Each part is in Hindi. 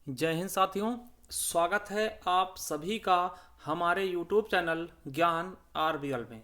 जय हिंद साथियों। स्वागत है आप सभी का हमारे YouTube चैनल ज्ञान आरबीएल में।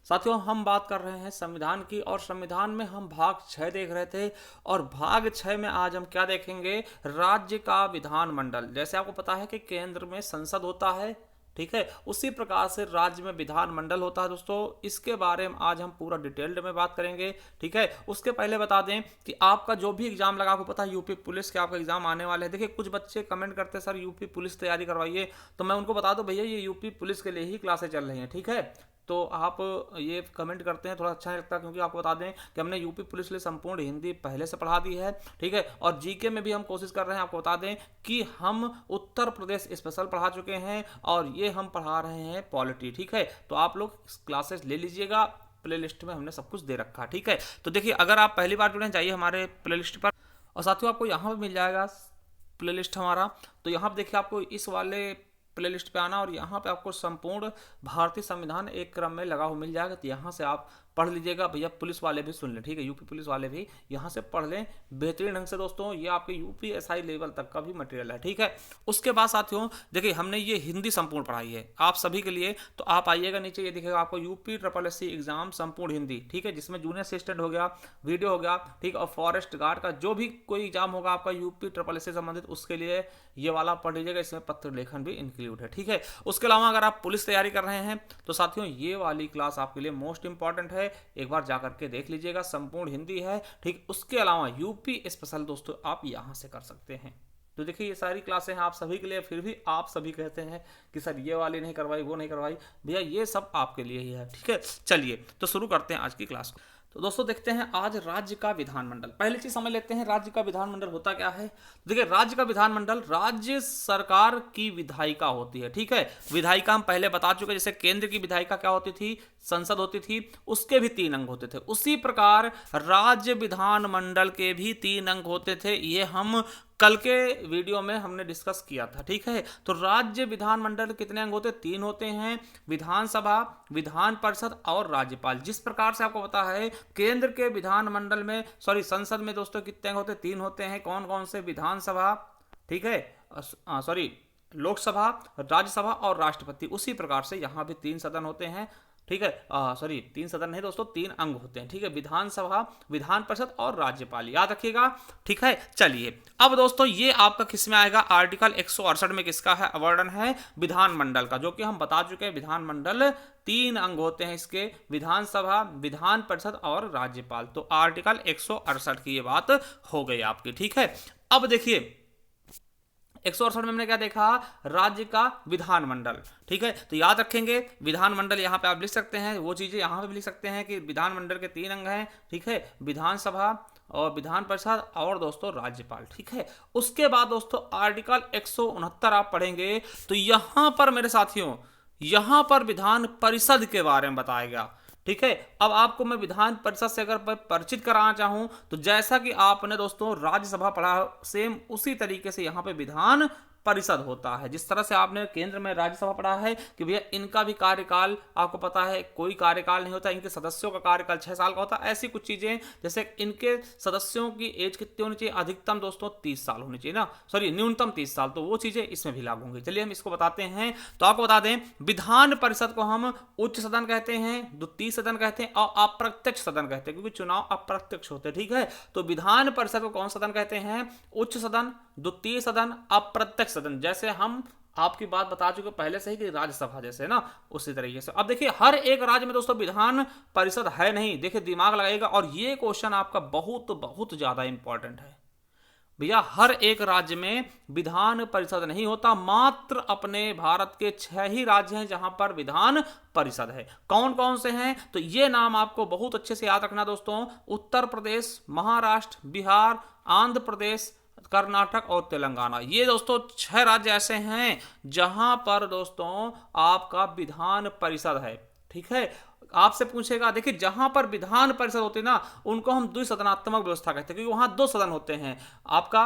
साथियों, हम बात कर रहे हैं संविधान की और संविधान में हम भाग 6 देख रहे थे और भाग 6 में आज हम क्या देखेंगे? राज्य का विधानमंडल। जैसे आपको पता है कि केंद्र में संसद होता है, ठीक है, उसी प्रकार से राज्य में विधानमंडल होता है। दोस्तों, इसके बारे में आज हम पूरा डिटेल्ड में बात करेंगे, ठीक है। उसके पहले बता दें कि आपका जो भी एग्जाम लगा, आपको पता है यूपी पुलिस के आपका एग्जाम आने वाले हैं। देखिए, कुछ बच्चे कमेंट करते हैं सर यूपी पुलिस तैयारी करवाइए, तो मैं उनको बता दूं भैया ये यूपी पुलिस के लिए ही क्लासेस चल रही हैं, ठीक है। तो आप ये कमेंट करते हैं, थोड़ा अच्छा नहीं लगता, क्योंकि आपको बता दें कि हमने यूपी पुलिस के लिए संपूर्ण हिंदी पहले से पढ़ा दी है, ठीक है। और जीके में भी हम कोशिश कर रहे हैं, आपको बता दें कि हम उत्तर प्रदेश स्पेशल पढ़ा चुके हैं और ये हम पढ़ा रहे हैं पॉलिटी, ठीक है। तो आप लोग क्लासेस ले लीजिएगा, प्ले लिस्ट में हमने सब कुछ दे रखा है, ठीक है। तो देखिए, अगर आप पहली बार जुड़े जाइए हमारे प्ले लिस्ट पर, और साथियों आपको यहाँ पर मिल जाएगा प्ले लिस्ट हमारा। तो यहाँ पर देखिए, आपको इस वाले प्ले लिस्ट पे आना और यहाँ पे आपको संपूर्ण भारतीय संविधान एक क्रम में लगा हुआ मिल जाएगा। तो यहाँ से आप पढ़ लीजिएगा। भैया पुलिस वाले भी सुन लें, ठीक है, यूपी पुलिस वाले भी यहाँ से पढ़ लें बेहतरीन ढंग से। दोस्तों, ये आपके यूपीएसआई लेवल तक का भी मटेरियल है, ठीक है। उसके बाद साथियों देखिए, हमने ये हिंदी संपूर्ण पढ़ाई है आप सभी के लिए। तो आप आइएगा नीचे, ये दिखेगा आपको UP triple S C exam संपूर्ण हिंदी, ठीक है, जिसमें जूनियर असिस्टेंट हो गया, वीडियो हो गया, ठीक, और फॉरेस्ट गार्ड का जो भी कोई एग्जाम होगा आपका यूपी ट्रिपल एस से संबंधित, उसके लिए ये वाला पढ़ लीजिएगा। इसमें पत्र लेखन भी इंक्लूड है, ठीक है। उसके अलावा अगर आप पुलिस तैयारी कर रहे हैं तो साथियों ये वाली क्लास आपके लिए मोस्ट इंपॉर्टेंट है, एक बार जाकर के देख लीजिएगा। संपूर्ण हिंदी है, ठीक। उसके अलावा यूपी स्पेशल दोस्तों आप यहां से कर सकते हैं। तो देखिए, ये सारी क्लासें हैं आप सभी के लिए। फिर भी आप सभी कहते हैं कि सर ये वाली नहीं करवाई, वो नहीं करवाई। भैया ये सब आपके लिए ही है, ठीक है। चलिए तो शुरू करते हैं आज की क्लास को। तो दोस्तों देखते हैं आज राज्य का विधानमंडल। पहली चीज समझ लेते हैं राज्य का विधानमंडल होता क्या है। देखिए, राज्य का विधानमंडल राज्य सरकार की विधायिका होती है, ठीक है। विधायिका हम पहले बता चुके, जैसे केंद्र की विधायिका क्या होती थी, संसद होती थी, उसके भी 3 अंग होते थे। उसी प्रकार राज्य विधानमंडल के भी 3 अंग होते थे। ये हम कल के वीडियो में हमने डिस्कस किया था, ठीक है। तो राज्य विधानमंडल कितने अंग होते हैं? 3 होते हैं, विधानसभा, विधान परिषद और राज्यपाल। जिस प्रकार से आपको पता है केंद्र के विधानमंडल में, सॉरी संसद में दोस्तों कितने अंग होते हैं? 3 होते हैं। कौन कौन से? विधानसभा, ठीक है, सॉरी लोकसभा, राज्यसभा और राष्ट्रपति। उसी प्रकार से यहां भी 3 सदन होते हैं, ठीक है। सॉरी 3 सदन नहीं दोस्तों, 3 अंग होते हैं, ठीक है। विधानसभा, विधान परिषद और राज्यपाल, याद रखिएगा, ठीक है। चलिए अब दोस्तों ये आपका किस में आएगा? आर्टिकल 168 में किसका है वर्णन है? विधानमंडल का, जो कि हम बता चुके हैं विधानमंडल 3 अंग होते हैं इसके, विधानसभा, विधान परिषद और राज्यपाल। तो आर्टिकल 168 की ये बात हो गई आपकी, ठीक है। अब देखिए 168 में हमने क्या देखा? राज्य का विधानमंडल, ठीक है। तो याद रखेंगे विधानमंडल यहां पे आप लिख सकते हैं, वो चीजें यहां पे भी लिख सकते हैं कि विधानमंडल के 3 अंग हैं, ठीक है, विधानसभा और विधान परिषद और दोस्तों राज्यपाल, ठीक है। उसके बाद दोस्तों आर्टिकल 169 आप पढ़ेंगे तो यहां पर मेरे साथियों, यहां पर विधान परिषद के बारे में बताया गया, ठीक है। अब आपको मैं विधान परिषद से अगर परिचित कराना चाहूं तो जैसा कि आपने दोस्तों राज्यसभा पढ़ा, सेम उसी तरीके से यहां पे विधान परिषद होता है। जिस तरह से आपने केंद्र में राज्यसभा पढ़ा है कि भैया इनका भी कार्यकाल आपको पता है कोई कार्यकाल नहीं होता, इनके सदस्यों का कार्यकाल 6 साल का होता है। ऐसी कुछ चीजें, जैसे इनके सदस्यों की एज कितनी होनी चाहिए? अधिकतम दोस्तों 30 साल होनी चाहिए ना, सॉरी न्यूनतम 30 साल। तो वो चीजें इसमें भी लागू होंगी। चलिए हम इसको बताते हैं। तो आपको बता दें विधान परिषद को हम उच्च सदन कहते हैं, द्वितीय सदन कहते हैं और अप्रत्यक्ष सदन कहते हैं, क्योंकि चुनाव अप्रत्यक्ष होते हैं, ठीक है। तो विधान परिषद को कौन सदन कहते हैं? उच्च सदन, द्वितीय सदन, अप्रत्यक्ष सदन। जैसे हम आपकी बात बता चुके पहले से ही कि राज्यसभा जैसे ना, उसी तरीके से। अब देखिए हर एक राज्य में दोस्तों विधान परिषद है नहीं, देखिए दिमाग लगाइएगा, और ये क्वेश्चन आपका बहुत बहुत ज्यादा इंपॉर्टेंट है भैया। हर एक राज्य में विधान परिषद नहीं होता, मात्र अपने भारत के 6 ही राज्य हैं जहां पर विधान परिषद है। कौन कौन से हैं? तो ये नाम आपको बहुत अच्छे से याद रखना दोस्तों। उत्तर प्रदेश, महाराष्ट्र, बिहार, आंध्र प्रदेश, कर्नाटक और तेलंगाना। ये दोस्तों 6 राज्य ऐसे हैं जहां पर दोस्तों आपका विधान परिषद है, ठीक है। आपसे पूछेगा, देखिए जहां पर विधान परिषद होती है ना, उनको हम द्विसदनात्मक व्यवस्था कहते हैं, क्योंकि वहां 2 सदन होते हैं, आपका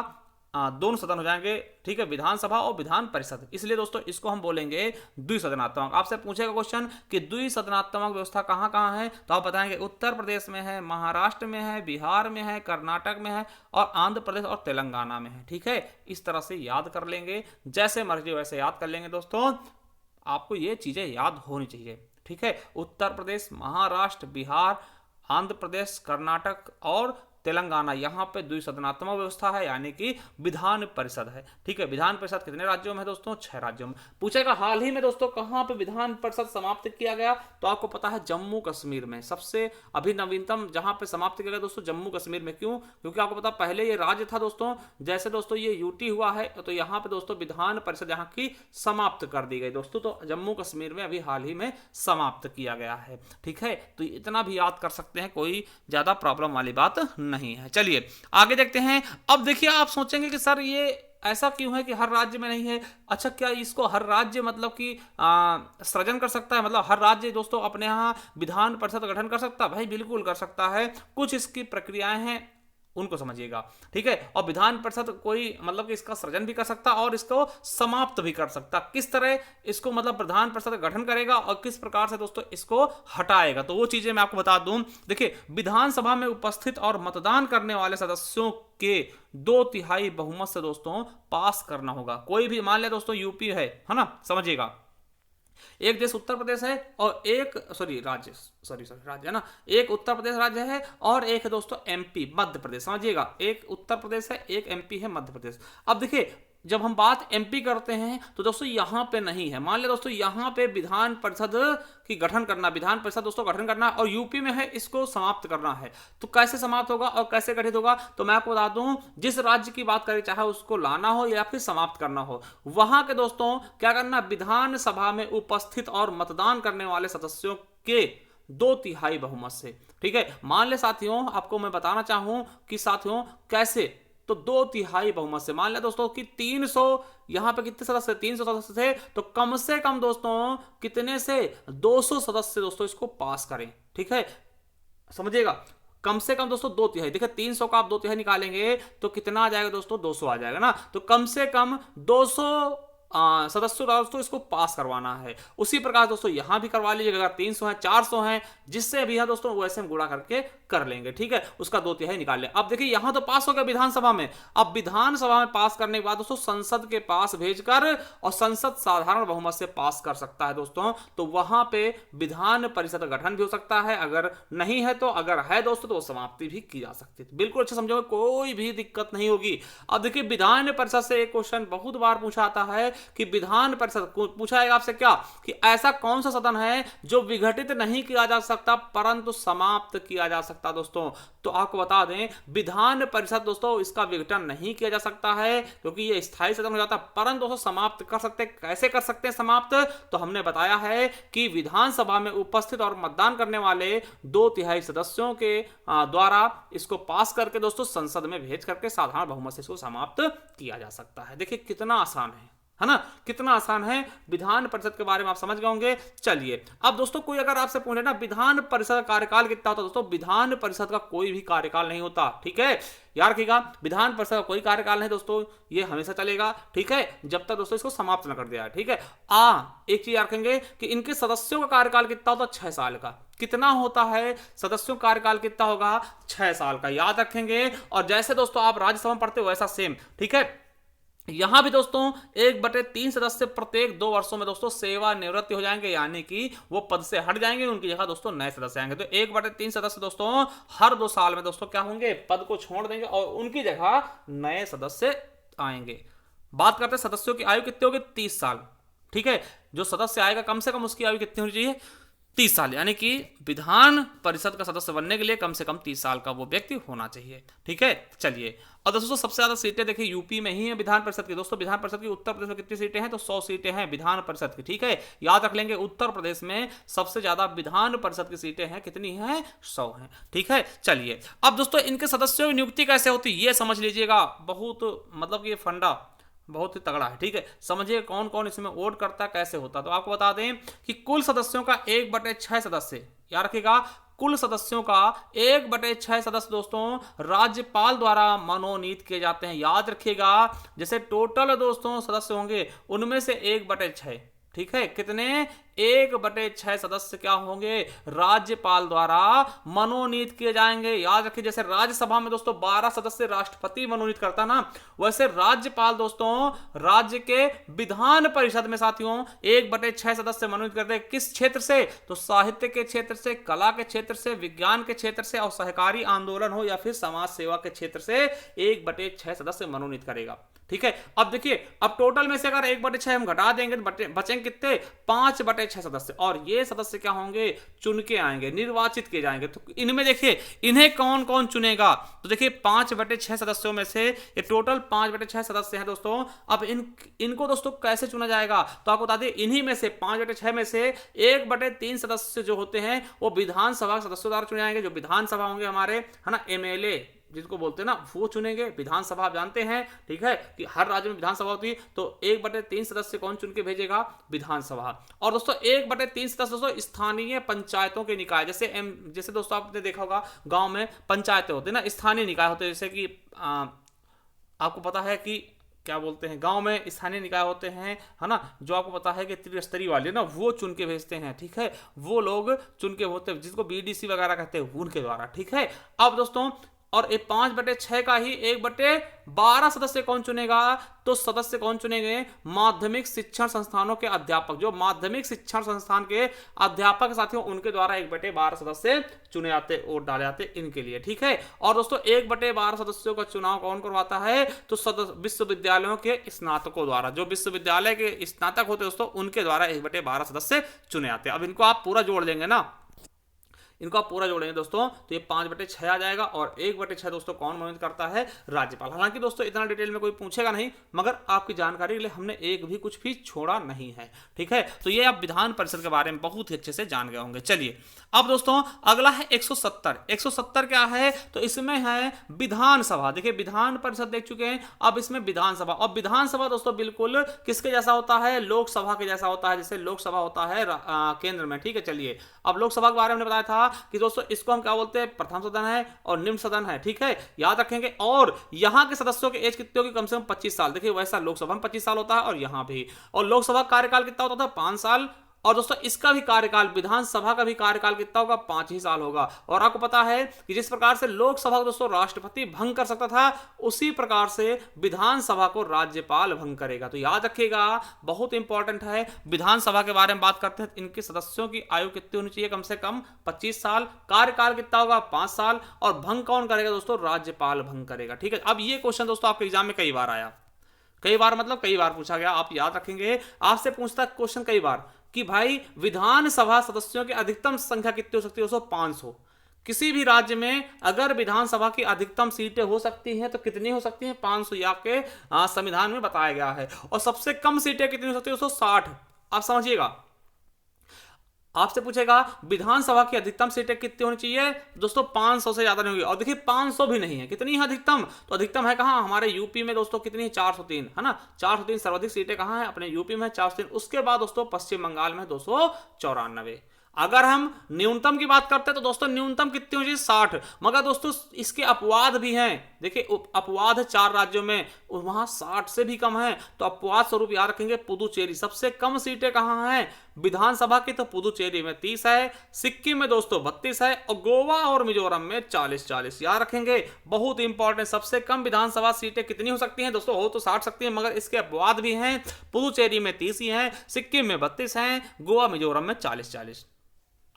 दोनों सदन हो जाएंगे, ठीक है, विधानसभा और विधान परिषद। इसलिए दोस्तों इसको हम बोलेंगे द्विसदनात्मक। आपसे पूछेगा क्वेश्चन कि द्विसदनात्मक व्यवस्था कहाँ कहाँ है, तो आप बताएंगे उत्तर प्रदेश में है, महाराष्ट्र में है, बिहार में है, कर्नाटक में है और आंध्र प्रदेश और तेलंगाना में है। ठीक है, इस तरह से याद कर लेंगे, जैसे मर्जी वैसे याद कर लेंगे दोस्तों, आपको ये चीजें याद होनी चाहिए। ठीक है, उत्तर प्रदेश, महाराष्ट्र, बिहार, आंध्र प्रदेश, कर्नाटक और तेलंगाना, यहां पे द्विसदनात्मक व्यवस्था है, यानी कि विधान परिषद है। ठीक है, विधान परिषद कितने राज्यों में है दोस्तों? 6 राज्यों में। पूछेगा हाल ही में दोस्तों कहां पे विधान परिषद समाप्त किया गया, तो आपको पता है जम्मू कश्मीर में। सबसे अभी नवीनतम जहां पे समाप्त किया गया दोस्तों जम्मू कश्मीर में। क्यों? क्योंकि आपको पता पहले ये राज्य था दोस्तों, जैसे दोस्तों ये यूटी हुआ है, तो यहाँ पे दोस्तों विधान परिषद यहाँ की समाप्त कर दी गई दोस्तों, तो जम्मू कश्मीर में अभी हाल ही में समाप्त किया गया है। ठीक है, तो इतना भी याद कर सकते हैं, कोई ज्यादा प्रॉब्लम वाली बात नहीं है। चलिए आगे देखते हैं। अब देखिए आप सोचेंगे कि सर ये ऐसा क्यों है कि हर राज्य में नहीं है। अच्छा, क्या इसको हर राज्य मतलब कि सृजन कर सकता है, मतलब हर राज्य दोस्तों अपने यहाँ विधान परिषद गठन कर सकता है? भाई बिल्कुल कर सकता है, कुछ इसकी प्रक्रियाएं हैं उनको समझिएगा। ठीक है, और विधान परिषद कोई मतलब कि इसका सृजन भी कर सकता और इसको समाप्त भी कर सकता। किस तरह इसको मतलब विधान परिषद गठन करेगा और किस प्रकार से दोस्तों इसको हटाएगा, तो वो चीजें मैं आपको बता दूं। देखिए, विधानसभा में उपस्थित और मतदान करने वाले सदस्यों के 2/3 बहुमत से दोस्तों पास करना होगा। कोई भी मान लिया दोस्तों यूपी है ना, समझिएगा, एक देश उत्तर प्रदेश है और एक राज्य है ना, एक उत्तर प्रदेश राज्य है और एक है दोस्तों एमपी मध्य प्रदेश। समझिएगा, एक उत्तर प्रदेश है, एक एमपी है मध्य प्रदेश। अब देखिए जब हम बात एमपी करते हैं तो दोस्तों यहां पे नहीं है। मान लिया दोस्तों यहां पे विधान परिषद की गठन करना, विधान परिषद दोस्तों गठन करना, और यूपी में है इसको समाप्त करना है। तो कैसे समाप्त होगा और कैसे गठित होगा, तो मैं आपको बता दूं, जिस राज्य की बात करें, चाहे उसको लाना हो या फिर समाप्त करना हो, वहां के दोस्तों क्या करना, विधानसभा में उपस्थित और मतदान करने वाले सदस्यों के 2/3 बहुमत से। ठीक है, मान ले साथियों, आपको मैं बताना चाहूं कि साथियों कैसे, तो 2/3 बहुमत से। मान लिया दोस्तों कि 300, यहां पे कितने सदस्य, 300 सदस्य थे, तो कम से कम दोस्तों कितने से, 200 सदस्य दोस्तों इसको पास करें। ठीक है, समझिएगा, कम से कम दोस्तों 2/3। देखिए 300 का आप 2/3 निकालेंगे तो कितना आ जाएगा दोस्तों, 200 आ जाएगा ना। तो कम से कम 200 सदस्यों दोस्तों इसको पास करवाना है। उसी प्रकार दोस्तों यहां भी करवा लीजिएगा, अगर 300 है, 400 है, जिससे भी है दोस्तों वैसे हम गुणा करके कर लेंगे। ठीक है, उसका 2/3 निकाल ले। अब देखिए यहां तो पास हो गया विधानसभा में, अब विधानसभा में पास करने के बाद दोस्तों संसद के पास भेजकर, और संसद साधारण बहुमत से पास कर सकता है दोस्तों, तो वहां पे विधान परिषद गठन भी हो सकता है। अगर नहीं है तो, अगर है दोस्तों तो समाप्ति भी की जा सकती है। बिल्कुल अच्छे समझोगे, कोई भी दिक्कत नहीं होगी। अब देखिए विधान परिषद से एक क्वेश्चन बहुत बार पूछा आता है कि विधान परिषद पूछा जाएगा आपसे क्या, कि ऐसा कौन सा सदन है जो विघटित नहीं किया जा सकता परंतु समाप्त किया जा सकता दोस्तों। तो आपको बता दें, विधान परिषद दोस्तों इसका विघटन नहीं किया जा सकता है क्योंकि यह स्थायी सदन हो जाता है, परंतु दोस्तों समाप्त कर सकते हैं। कैसे कर सकते हैं समाप्त, तो हमने बताया है कि विधानसभा में उपस्थित और मतदान करने वाले 2/3 सदस्यों के द्वारा इसको पास करके दोस्तों संसद में भेज करके साधारण बहुमत से इसको समाप्त किया जा सकता है। देखिए कितना आसान है ना, कितना आसान है। विधान परिषद के बारे में आप समझ गए होंगे। चलिए अब दोस्तों कोई अगर आपसे पूछे ना विधान परिषद का कार्यकाल कितना होता है, दोस्तों विधान परिषद का कोई भी कार्यकाल नहीं होता। ठीक है, याद रखिएगा, विधान परिषद का कोई कार्यकाल नहीं दोस्तों, ये हमेशा चलेगा। ठीक है, जब तक दोस्तों इसको समाप्त न कर दिया। ठीक है, एक चीज याद रखेंगे कि इनके सदस्यों का कार्यकाल कितना होता है, 6 साल का। कितना होता है सदस्यों का कार्यकाल, कितना होगा, 6 साल का, याद रखेंगे। और जैसे दोस्तों आप राज्यसभा में पढ़ते हो वैसा सेम। ठीक है, यहां भी दोस्तों 1/3 सदस्य प्रत्येक 2 वर्षों में दोस्तों सेवानिवृत्त हो जाएंगे, यानी कि वो पद से हट जाएंगे, उनकी जगह दोस्तों नए सदस्य आएंगे। तो 1/3 सदस्य दोस्तों हर 2 साल में दोस्तों क्या होंगे, पद को छोड़ देंगे और उनकी जगह नए सदस्य आएंगे। बात करते हैं सदस्यों की आयु कितनी होगी, 30 साल। ठीक है, जो सदस्य आएगा कम से कम उसकी आयु कितनी होनी चाहिए, 30 साल, यानी कि विधान परिषद का सदस्य बनने के लिए कम से कम 30 साल का वो व्यक्ति होना चाहिए। ठीक है, चलिए और दोस्तों सबसे ज्यादा सीटें देखिए यूपी में ही है विधान परिषद की। दोस्तों विधान परिषद की उत्तर प्रदेश में कितनी सीटें हैं, तो 100 सीटें हैं विधान परिषद की। ठीक है, याद रख लेंगे, उत्तर प्रदेश में सबसे ज्यादा विधान परिषद की सीटें हैं, कितनी हैं, 100 हैं। ठीक है, चलिए अब दोस्तों इनके सदस्यों की नियुक्ति कैसे होती है ये समझ लीजिएगा। बहुत मतलब ये फंडा बहुत ही तगड़ा है। ठीक है, समझिए कौन कौन इसमें वोट करता है, कैसे होता है। तो आपको बता दें कि कुल सदस्यों का 1/6 सदस्य, याद रखिएगा, कुल सदस्यों का 1/6 सदस्य दोस्तों राज्यपाल द्वारा मनोनीत किए जाते हैं। याद रखिएगा, जैसे टोटल दोस्तों सदस्य होंगे उनमें से 1/6, ठीक है, कितने 1/6 सदस्य क्या होंगे, राज्यपाल द्वारा मनोनीत किए जाएंगे। याद रखिए, जैसे राज्यसभा में दोस्तों 12 सदस्य राष्ट्रपति मनोनीत करता ना, वैसे राज्यपाल दोस्तों राज्य के विधान परिषद में साथियों 1/6 सदस्य मनोनीत करते हैं। किस क्षेत्र से, तो साहित्य के क्षेत्र से, कला के क्षेत्र से, विज्ञान के क्षेत्र से, और सहकारी आंदोलन हो या फिर समाज सेवा के क्षेत्र से 1/6 सदस्य मनोनीत करेगा। ठीक है, अब देखिए, अब टोटल में से अगर 1/6 हम घटा देंगे तो बचेंगे कितने, 5/6 सदस्य, और ये सदस्य क्या होंगे, चुन के आएंगे, निर्वाचित किए जाएंगे। तो इनमें देखिए इन्हें कौन कौन चुनेगा, तो देखिए 5/6 सदस्यों में से ये टोटल 5/6 सदस्य हैं दोस्तों। अब इनको दोस्तों कैसे चुना जाएगा, तो आपको बता दें, इन्हीं में से 5/6 में से 1/3 सदस्य जो होते हैं वो विधानसभा सदस्यों द्वारा चुने जाएंगे। जो विधानसभा होंगे हमारे, है ना, MLA जिसको बोलते हैं ना, वो चुनेंगे। विधानसभा आप जानते हैं, ठीक है, कि हर राज्य में विधानसभा होती है, तो 1/3 सदस्य कौन चुन के भेजेगा, विधानसभा। और दोस्तों 1/3 सदस्य दोस्तों स्थानीय पंचायतों के निकाय, जैसे दोस्तों आपने देखा होगा गांव में पंचायतें होती है ना, स्थानीय निकाय होते हैं। जैसे कि आपको पता है कि क्या बोलते हैं, गांव में स्थानीय निकाय होते हैं, है ना, जो आपको पता है कि त्रिस्तरीय वाले ना, वो चुन के भेजते हैं। ठीक है, वो लोग चुन के होते हैं, जिसको BDC वगैरह कहते हैं, उनके द्वारा। ठीक है, अब दोस्तों और 5/6 का ही 1/12 सदस्य कौन चुनेगा, तो सदस्य कौन चुनेंगे, माध्यमिक शिक्षण संस्थानों के अध्यापक। जो माध्यमिक शिक्षण संस्थान के अध्यापक साथियों, उनके द्वारा 1/12 सदस्य चुने जाते, वोट डाले जाते इनके लिए। ठीक है, और दोस्तों 1/12 सदस्यों का चुनाव कौन करवाता है, तो विश्वविद्यालयों के स्नातकों द्वारा। जो विश्वविद्यालय के स्नातक होते हैं दोस्तों, उनके द्वारा 1/12 सदस्य चुने जाते हैं। अब इनको आप पूरा जोड़ लेंगे ना, इनको आप पूरा जोड़ेंगे दोस्तों, तो ये 5/6 आ जाएगा। और 1/6 दोस्तों कौन मनोनीत करता है, राज्यपाल। हालांकि दोस्तों इतना डिटेल में कोई पूछेगा नहीं, मगर आपकी जानकारी के लिए हमने एक भी कुछ भी छोड़ा नहीं है। ठीक है, तो ये आप विधान परिषद के बारे में बहुत ही अच्छे से जान गए होंगे। चलिए, अब दोस्तों अगला है 170। 170 क्या है, तो इसमें है विधानसभा। देखिए, विधान परिषद देख चुके हैं, अब इसमें विधानसभा। और विधानसभा दोस्तों बिल्कुल किसके जैसा होता है, लोकसभा के जैसा होता है, जैसे लोकसभा होता है केंद्र में। ठीक है, चलिए, अब लोकसभा के बारे में बताया था कि दोस्तों इसको हम क्या बोलते हैं, प्रथम सदन है और निम्न सदन है। ठीक है, याद रखेंगे। और यहां के सदस्यों की एज कितनी होगी, कम से कम 25 साल। देखिए, वैसा लोकसभा में 25 साल होता है और यहां भी। और लोकसभा कार्यकाल कितना होता था, 5 साल। और दोस्तों इसका भी कार्यकाल, विधानसभा का भी कार्यकाल कितना होगा, 5 ही साल होगा। और आपको पता है कि जिस प्रकार से लोकसभा को दोस्तों राष्ट्रपति भंग कर सकता था, उसी प्रकार से विधानसभा को राज्यपाल भंग करेगा। तो याद रखिएगा, बहुत इंपॉर्टेंट है। विधानसभा के बारे में बात करते हैं, इनके सदस्यों की आयु कितनी होनी चाहिए, कम से कम 25 साल। कार्यकाल कितना होगा, 5 साल। और भंग कौन करेगा दोस्तों, राज्यपाल भंग करेगा। ठीक है, अब ये क्वेश्चन दोस्तों आपके एग्जाम में कई बार आया, कई बार मतलब कई बार पूछा गया। आप याद रखेंगे, आपसे पूछता क्वेश्चन कई बार कि भाई विधानसभा सदस्यों की अधिकतम संख्या कितनी हो सकती है, 500। किसी भी राज्य में अगर विधानसभा की अधिकतम सीटें हो सकती हैं तो कितनी हो सकती हैं, 500। ये आपके संविधान में बताया गया है। और सबसे कम सीटें कितनी हो सकती है, 160। आप समझिएगा, आपसे पूछेगा विधानसभा की अधिकतम सीटें कितनी होनी चाहिए, दोस्तों 500 से ज्यादा नहीं होगी। और देखिए 500 भी नहीं है, कितनी है अधिकतम, तो अधिकतम है कहां, हमारे यूपी में दोस्तों कितनी है, 403, है ना। 403 सर्वाधिक सीटें कहां है, अपने यूपी में 403। उसके बाद दोस्तों पश्चिम बंगाल में 294। अगर हम न्यूनतम की बात करते हैं तो दोस्तों न्यूनतम कितनी हो चाहिए, 60। मगर दोस्तों इसके अपवाद भी हैं। देखिए अपवाद है 4 राज्यों में, वहां 60 से भी कम है। तो अपवाद स्वरूप याद रखेंगे पुदुचेरी। सबसे कम सीटें कहां हैं विधानसभा की, तो पुदुचेरी में 30 है, सिक्किम में दोस्तों 32 है, और गोवा और मिजोरम में 40-40। याद रखेंगे, बहुत इंपॉर्टेंट। सबसे कम विधानसभा सीटें कितनी हो सकती हैं दोस्तों, हो तो 60 सकती है, मगर इसके अपवाद भी हैं। पुदुचेरी में 30 ही है, सिक्किम में 32 है, गोवा मिजोरम में 40-40।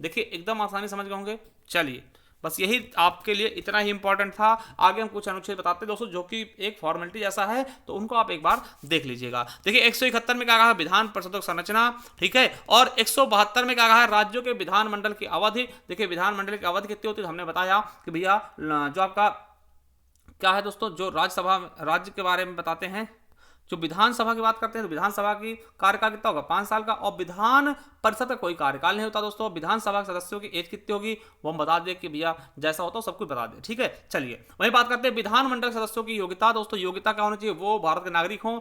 देखिए एकदम आसानी समझ गए होंगे। चलिए, बस यही आपके लिए इतना ही इंपॉर्टेंट था। आगे हम कुछ अनुच्छेद बताते हैं दोस्तों, जो कि एक फॉर्मेलिटी जैसा है, तो उनको आप एक बार देख लीजिएगा। देखिए 171 में क्या कहा है, विधान परिषदों की संरचना। ठीक है, और 172 में क्या कहा है, राज्यों के विधानमंडल की अवधि। देखिए विधानमंडल की अवधि कितनी होती है, हमने बताया कि भैया जो आपका क्या है दोस्तों, जो राज्य के बारे में बताते हैं, जो विधानसभा की बात करते हैं तो विधानसभा की कार्यकाल कितना होगा, 5 साल का। और विधान परिषद का कोई कार्यकाल नहीं होता दोस्तों। विधानसभा के सदस्यों की एज कितनी होगी वो हम बता दें कि भैया जैसा होता है सब कुछ बता दें। ठीक है, चलिए वही बात करते हैं विधानमंडल सदस्यों की योग्यता। दोस्तों योग्यता क्या होनी चाहिए, वो भारत के नागरिक हों,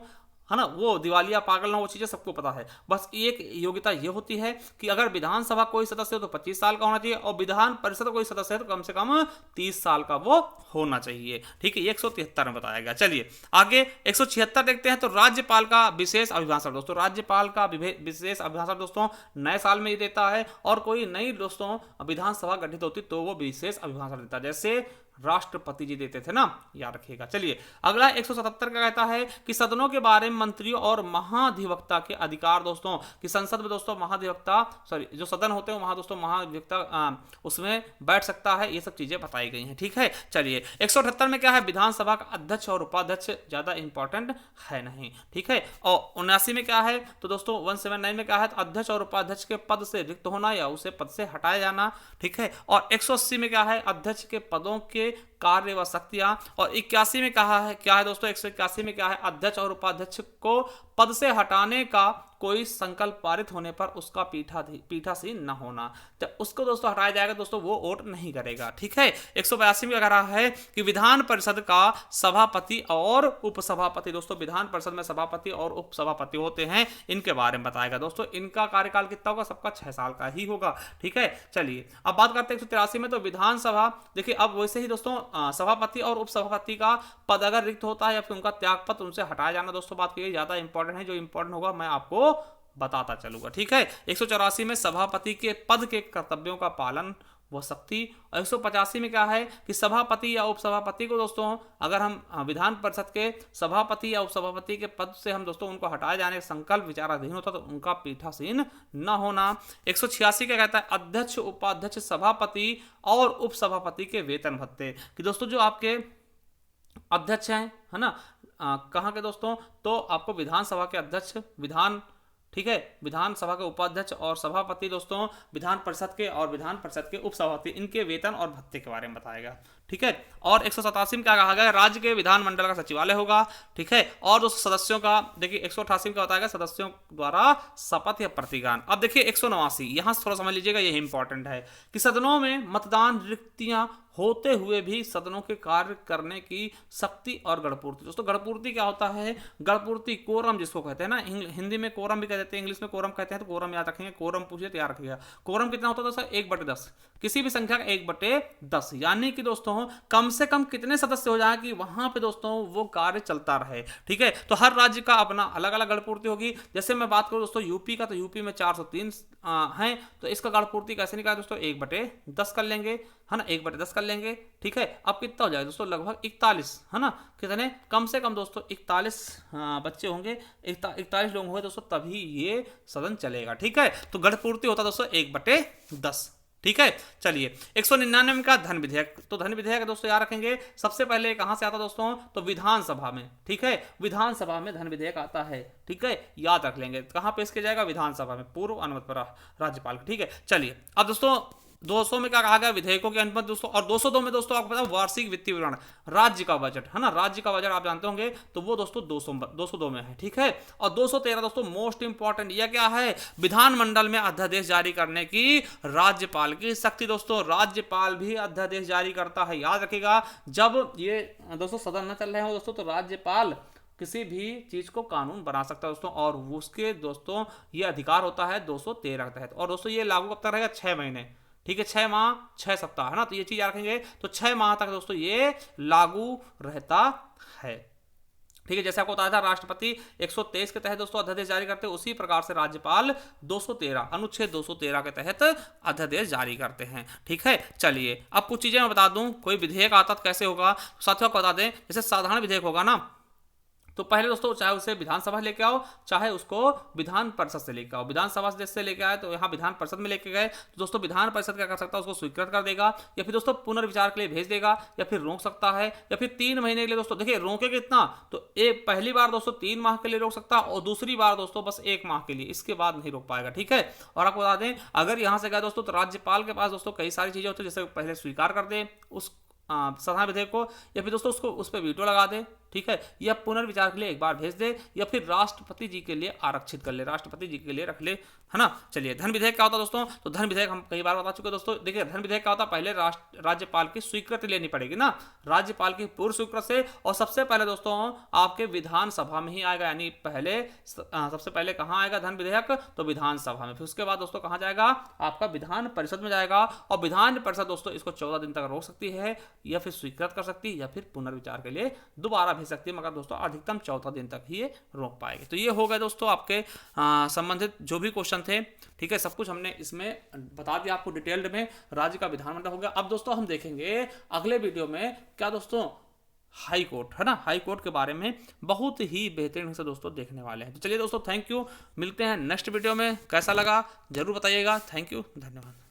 है ना, वो दिवालिया पागल ना, वो चीजें सबको पता है। बस एक योग्यता ये होती है कि अगर विधानसभा कोई सदस्य हो तो 25 साल का होना चाहिए, और विधान परिषद कोई सदस्य है तो कम से कम 30 साल का वो होना चाहिए। ठीक है, 173 में बताया गया। चलिए आगे 176 देखते हैं। तो राज्यपाल का विशेष अभिभाषण दोस्तों, राज्यपाल का विशेष अभिभाषण दोस्तों नए साल में ही देता है, और कोई नई दोस्तों विधानसभा गठित होती तो वो विशेष अभिभाषण देता है, जैसे राष्ट्रपति जी देते थे ना, याद रखिएगा। चलिए अगला 177 का कहता है कि सदनों के बारे में मंत्रियों और महाधिवक्ता के अधिकार दोस्तों, कि संसद में दोस्तों महाधिवक्ता, सॉरी जो सदन होते हैं वहां दोस्तों महाधिवक्ता उसमें बैठ सकता है, ये सब चीजें बताई गई हैं। ठीक है, चलिए 178 में क्या है, विधानसभा का अध्यक्ष और उपाध्यक्ष ज्यादा इंपॉर्टेंट है नहीं। ठीक है, और 79 में क्या है, तो दोस्तों 179 में क्या है, तो अध्यक्ष और उपाध्यक्ष के पद से रिक्त होना या उसे पद से हटाया जाना। ठीक है, और 180 में क्या है, अध्यक्ष के पदों के कार्य व शक्तियां, और 81 में कहा है क्या है दोस्तों, 181 में क्या है, अध्यक्ष और उपाध्यक्ष को पद से हटाने का कोई संकल्प पारित होने पर उसका पीठासीन न होना, तो उसको दोस्तों हटाया जाएगा दोस्तों, वो वोट नहीं करेगा। ठीक है, 182 में कह रहा है कि विधान परिषद का सभापति और उपसभापति दोस्तों, विधान परिषद में सभापति और उपसभापति होते हैं, इनके बारे में बताएगा दोस्तों। इनका कार्यकाल कितना होगा, सबका 6 साल का ही होगा। ठीक है, चलिए अब बात करते हैं 183 में। तो विधानसभा देखिए, अब वैसे ही दोस्तों सभापति और उपसभापति का पद अगर रिक्त होता है या फिर उनका त्यागपत्र, उनसे हटाया जाना दोस्तों, बात की ज्यादा इंपॉर्टेंट है, जो इंपॉर्टेंट होगा मैं आपको बताता चलूंगा। ठीक है, 184 में सभापति के पद के कर्तव्यों का पालन व शक्ति, और 185 में क्या है कि सभापति या उपसभापति को दोस्तों, अगर हम विधान परिषद के सभापति या उपसभापति के पद से हम दोस्तों उनको हटाए जाने का संकल्प विचाराधीन होता तो उनका पीठासीन न होना। 186 क्या कहता है, अध्यक्ष उपाध्यक्ष सभापति और उपसभापति के वेतन भत्ते, कि दोस्तों जो आपके अध्यक्ष हैं, है ना, कहाँ के दोस्तों, तो आपको विधानसभा के अध्यक्ष, ठीक है, विधानसभा के उपाध्यक्ष और सभापति दोस्तों, विधान परिषद के और विधान परिषद के उपसभापति, इनके वेतन और भत्ते के बारे में बताएगा। ठीक है, और 187 में क्या कहा गया, राज्य के विधानमंडल का सचिवालय होगा। ठीक है, और दोस्तों सदस्यों का देखिए 188 में क्या बताया गया, सदस्यों द्वारा शपथ या प्रतिज्ञान। अब देखिए 189, यहां थोड़ा समझ लीजिएगा, ये इंपॉर्टेंट है कि सदनों में मतदान रिक्तियां होते हुए भी सदनों के कार्य करने की शक्ति और गणपूर्ति। दोस्तों गणपूर्ति क्या होता है, गणपूर्ति कोरम जिसको कहते हैं ना, हिंदी में कोरम भी कह देते हैं, इंग्लिश में कोरम कहते हैं, तो कोरम याद रखेंगे, कोरम पूछिए तो याद रखिएगा। कोरम कितना होता है दोस्तों, 1/10, किसी भी संख्या का 1/10, यानी कि दोस्तों कम से कम कितने सदस्य हो जाए कि वहां पे दोस्तों वो कार्य चलता रहे। ठीक है, तो हर राज्य का अपना अलग अलग गणपूर्ति होगी। जैसे मैं बात करूं दोस्तों यूपी का, तो यूपी में 403 हैं, तो इसका गणपूर्ति कैसे निकाला दोस्तों, 1/10 कर लेंगे, है ना, 1/10 कर लेंगे। ठीक है, अब कितना हो जाएगा दोस्तों, लगभग 41, है ना, कितने, कम से कम दोस्तों 41 बच्चे होंगे, 41 लोग होंगे दोस्तों, तभी ये सदन चलेगा। ठीक है, तो गणपूर्ति होता दोस्तों 1/10। ठीक है, चलिए 199 का धन विधेयक। तो धन विधेयक दोस्तों याद रखेंगे, सबसे पहले कहां से आता दोस्तों, तो विधानसभा में। ठीक है, विधानसभा में धन विधेयक आता है। ठीक है, याद रख लेंगे, कहां पेश किया जाएगा, विधानसभा में, पूर्व अनुमति पर राज्यपाल। ठीक है, चलिए अब दोस्तों 200 में क्या कहा गया, विधेयकों की अनुमति दोस्तों, और 202 में दोस्तों आपको पता है वार्षिक वित्तीय विवरण, राज्य का बजट, है ना, राज्य का बजट आप जानते होंगे, तो वो दोस्तों 202 में है। ठीक है, और 213 दोस्तों मोस्ट इंपॉर्टेंट, यह क्या है, विधानमंडल में अध्यादेश जारी करने की राज्यपाल की शक्ति। दोस्तों राज्यपाल भी अध्यादेश जारी करता है, याद रखिएगा, जब ये दोस्तों सदन न चल रहे हो दोस्तों, तो राज्यपाल किसी भी चीज को कानून बना सकता है दोस्तों, और उसके दोस्तों ये अधिकार होता है 213 के तहत। और दोस्तों ये लागू कब तक रहेगा, 6 महीने। ठीक है, 6 माह 6 सप्ताह, है ना, तो ये चीज याद रखेंगे, तो 6 माह तक दोस्तों ये लागू रहता है। ठीक है, जैसे आपको बताया था राष्ट्रपति 123 के तहत दोस्तों अध्यादेश जारी करते हैं, उसी प्रकार से राज्यपाल 213 अनुच्छेद 213 के तहत अध्यादेश जारी करते हैं। ठीक है, चलिए अब कुछ चीजें मैं बता दूं, कोई विधेयक आता तो कैसे होगा, साथियों को बता दें, जैसे साधारण विधेयक होगा ना, तो पहले दोस्तों चाहे उसे विधानसभा लेके आओ, चाहे उसको विधान परिषद से लेके आओ। विधानसभा से लेके आए तो यहाँ विधान परिषद में लेके गए, तो दोस्तों विधान परिषद क्या कर सकता है, उसको स्वीकृत कर देगा, या फिर दोस्तों पुनर्विचार के लिए भेज देगा, या फिर रोक सकता है, या फिर 3 महीने के लिए दोस्तों, देखिए रोके कितना, तो एक पहली बार दोस्तों 3 माह के लिए रोक सकता है, और दूसरी बार दोस्तों बस 1 माह के लिए, इसके बाद नहीं रोक पाएगा। ठीक है, और आपको बता दें अगर यहाँ से गए दोस्तों, तो राज्यपाल के पास दोस्तों कई सारी चीजें होती है, जैसे पहले स्वीकार कर दे उस साधारण विधेयक को, या फिर दोस्तों उसको उस पर वीटो लगा दे। ठीक है, या पुनर्विचार के लिए एक बार भेज दे, या फिर राष्ट्रपति जी के लिए आरक्षित कर ले, राष्ट्रपति जी के लिए रख ले, है ना। चलिए, धन विधेयक क्या होता है दोस्तों? तो धन विधेयक हम कई बार बता चुके हैं दोस्तों। देखिए, धन विधेयक क्या होता है? पहले राज्यपाल की स्वीकृति लेनी पड़ेगी ना, राज्यपाल की पूर्व स्वीकृति से, और सबसे पहले दोस्तों आपके विधानसभा में ही आएगा, यानी पहले सबसे पहले कहां आएगा धन विधेयक? तो विधानसभा में। फिर उसके बाद दोस्तों कहां जाएगा? आपका विधान परिषद में जाएगा, और विधान परिषद दोस्तों इसको 14 दिन तक रोक सकती है, या फिर स्वीकृत कर सकती है, या फिर पुनर्विचार के लिए दोबारा भेज सकती है, मगर दोस्तों अधिकतम 14 दिन तक ही ये रोक पाएगी। तो ये हो गए दोस्तों आपके संबंधित जो भी क्वेश्चन थे, ठीक है, सब कुछ हमने इसमें बता दिया आपको डिटेल्ड में। राज्य का विधानमंडल हो गया। अब दोस्तों हम देखेंगे अगले वीडियो में क्या दोस्तों, हाई कोर्ट, है ना, हाई कोर्ट के बारे में बहुत ही बेहतरीन से दोस्तों देखने वाले हैं। तो चलिए दोस्तों, थैंक यू, मिलते हैं नेक्स्ट वीडियो में। कैसा लगा जरूर बताइएगा। थैंक यू, धन्यवाद।